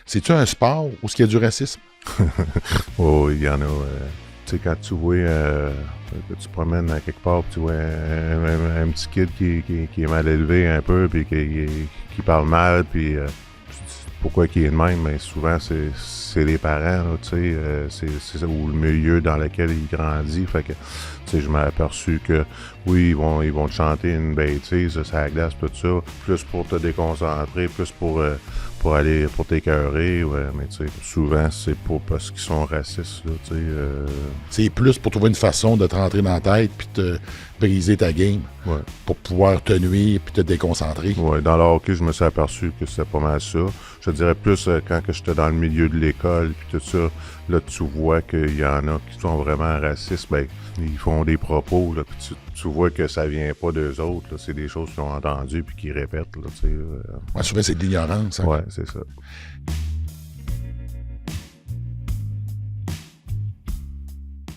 C'est-tu un sport où il y a du racisme? Oh, il y en a. Tu sais, quand tu vois que tu te promènes à quelque part, puis tu vois un petit kid qui est mal élevé un peu, puis qui parle mal, puis tu te dis pourquoi il est de même, mais souvent c'est les parents, là, tu sais, c'est ou le milieu dans lequel il grandit. Fait que, tu sais, je m'ai aperçu que oui, ils vont te chanter une bêtise, ça glace, tout ça, plus pour te déconcentrer, plus pour t'écœurer, ouais, mais tu sais, souvent c'est pas parce qu'ils sont racistes, là, tu sais. C'est plus pour trouver une façon de te rentrer dans la tête puis te briser ta game Ouais. pour pouvoir te nuire puis te déconcentrer. Ouais, dans le hockey, je me suis aperçu que c'était pas mal ça. Je te dirais plus quand que j'étais dans le milieu de l'école puis tout ça, là tu vois qu'il y en a qui sont vraiment racistes, ben ils font des propos, là, puis tu vois que ça vient pas d'eux autres, là, c'est des choses qu'ils ont entendues puis qu'ils répètent, là, tu sais. Ouais, souvent, c'est de l'ignorance. Hein? Ouais, c'est ça.